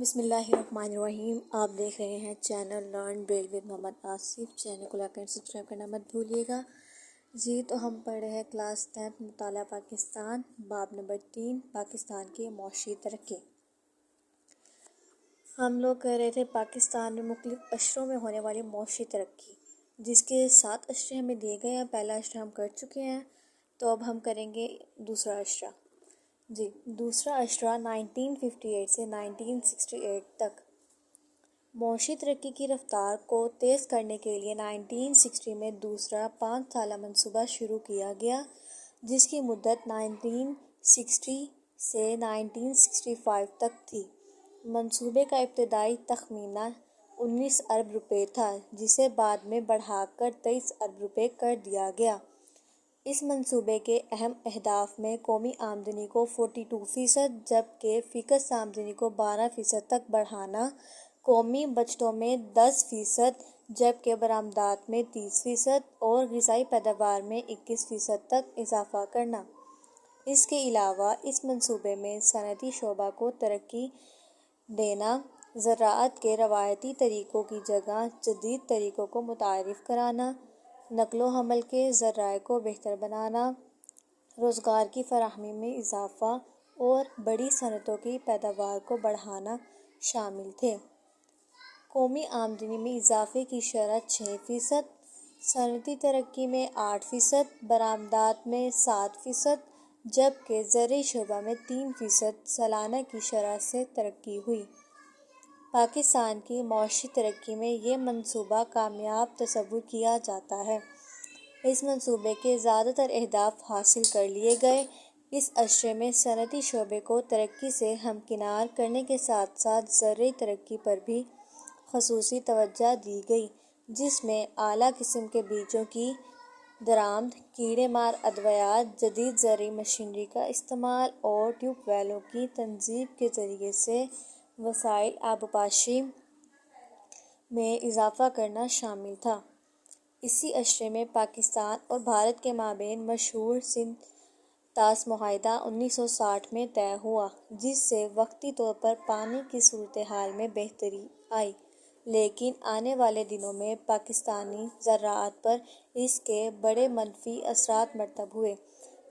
بسم اللہ الرحمن الرحیم۔ آپ دیکھ رہے ہیں channel learn braille with Muhammad Asif. Channel کو لائک اینڈ سبسکرائب کرنا مت بھولیے گا جی۔ تو ہم پڑھ رہے ہیں کلاس 10 مطالعہ پاکستان، باب نمبر 3، پاکستان کی معاشی ترقی۔ ہم لوگ کہہ رہے تھے پاکستان میں مختلف اشروں میں ہونے والی معاشی ترقی، جس کے 7 اشرے ہمیں دیے گئے ہیں۔ پہلا اشرہ ہم کر چکے ہیں، تو اب ہم کریں گے دوسرا اشرہ جی۔ دوسرا اشرہ 1958 سے 1968 تک۔ معاشی ترقی کی رفتار کو تیز کرنے کے لیے 1960 میں دوسرا 5 سالہ منصوبہ شروع کیا گیا، جس کی مدت 1960 سے 1965 تک تھی۔ منصوبے کا ابتدائی تخمینہ 19 ارب روپے تھا، جسے بعد میں بڑھا کر 23 ارب روپے کر دیا گیا۔ اس منصوبے کے اہم اہداف میں قومی آمدنی کو 42% جبکہ فی کس آمدنی کو 12% تک بڑھانا، قومی بچتوں میں 10% جبکہ برآمدات میں 30% اور غذائی پیداوار میں 21% تک اضافہ کرنا۔ اس کے علاوہ اس منصوبے میں صنعتی شعبہ کو ترقی دینا، زراعت کے روایتی طریقوں کی جگہ جدید طریقوں کو متعارف کرانا، نقل و حمل کے ذرائع کو بہتر بنانا، روزگار کی فراہمی میں اضافہ اور بڑی صنعتوں کی پیداوار کو بڑھانا شامل تھے۔ قومی آمدنی میں اضافے کی شرح 6%، صنعتی ترقی میں 8%، برآمدات میں 7%، جبکہ زرعی شعبہ میں 3% سالانہ کی شرح سے ترقی ہوئی۔ پاکستان کی معاشی ترقی میں یہ منصوبہ کامیاب تصور کیا جاتا ہے۔ اس منصوبے کے زیادہ تر اہداف حاصل کر لیے گئے۔ اس اشرے میں صنعتی شعبے کو ترقی سے ہمکنار کرنے کے ساتھ ساتھ زرعی ترقی پر بھی خصوصی توجہ دی گئی، جس میں اعلیٰ قسم کے بیجوں کی درآمد، کیڑے مار ادویات، جدید زرعی مشینری کا استعمال اور ٹیوب ویلوں کی تنصیب کے ذریعے سے وسائل آبپاشی میں اضافہ کرنا شامل تھا۔ اسی اشرے میں پاکستان اور بھارت کے مابین مشہور سندھ طاس معاہدہ 1960 میں طے ہوا، جس سے وقتی طور پر پانی کی صورتحال میں بہتری آئی، لیکن آنے والے دنوں میں پاکستانی زراعت پر اس کے بڑے منفی اثرات مرتب ہوئے۔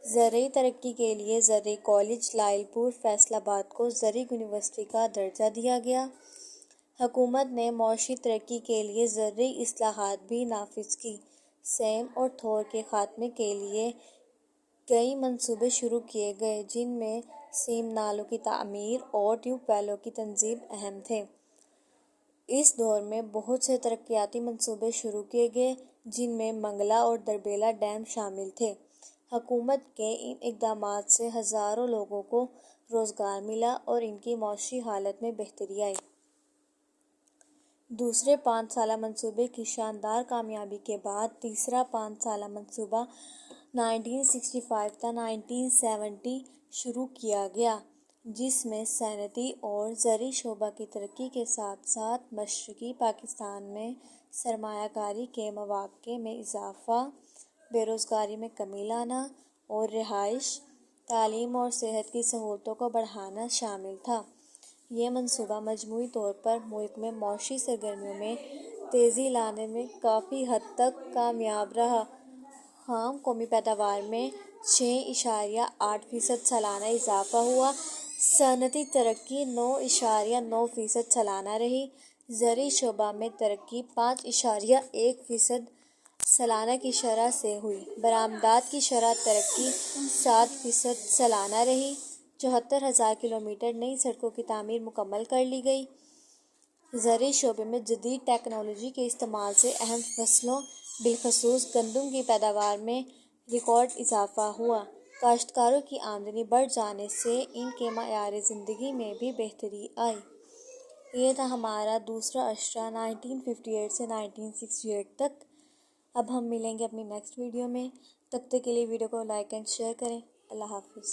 زرعی ترقی کے لیے زرعی کالج لائل پور فیصل آباد کو زرعی یونیورسٹی کا درجہ دیا گیا۔ حکومت نے معاشی ترقی کے لیے زرعی اصلاحات بھی نافذ کی۔ سیم اور تھور کے خاتمے کے لیے کئی منصوبے شروع کیے گئے، جن میں سیم نالوں کی تعمیر اور ٹیوب ویلوں کی تنصیب اہم تھے۔ اس دور میں بہت سے ترقیاتی منصوبے شروع کیے گئے، جن میں منگلا اور دربیلا ڈیم شامل تھے۔ حکومت کے ان اقدامات سے ہزاروں لوگوں کو روزگار ملا اور ان کی معاشی حالت میں بہتری آئی۔ دوسرے 5 سالہ منصوبے کی شاندار کامیابی کے بعد تیسرا 5 سالہ منصوبہ 1965 تا 1970 شروع کیا گیا، جس میں صنعتی اور زرعی شعبہ کی ترقی کے ساتھ ساتھ مشرقی پاکستان میں سرمایہ کاری کے مواقع میں اضافہ، بے روزگاری میں کمی لانا اور رہائش، تعلیم اور صحت کی سہولتوں کو بڑھانا شامل تھا۔ یہ منصوبہ مجموعی طور پر ملک میں معاشی سرگرمیوں میں تیزی لانے میں کافی حد تک کامیاب رہا۔ خام قومی پیداوار میں 6.8% سالانہ اضافہ ہوا، صنعتی ترقی 9.9% سالانہ رہی، زرعی شعبہ میں ترقی 5.1% سالانہ کی شرح سے ہوئی، برآمدات کی شرح ترقی 7% سالانہ رہی، 74,000 کلومیٹر نئی سڑکوں کی تعمیر مکمل کر لی گئی۔ زرعی شعبے میں جدید ٹیکنالوجی کے استعمال سے اہم فصلوں بالخصوص گندم کی پیداوار میں ریکارڈ اضافہ ہوا۔ کاشتکاروں کی آمدنی بڑھ جانے سے ان کے معیار زندگی میں بھی بہتری آئی۔ یہ تھا ہمارا دوسرا اشرہ 1958 سے 1968 تک۔ اب ہم ملیں گے اپنی نیکسٹ ویڈیو میں، تب تک کے لیے ویڈیو کو لائک اینڈ شیئر کریں۔ اللہ حافظ۔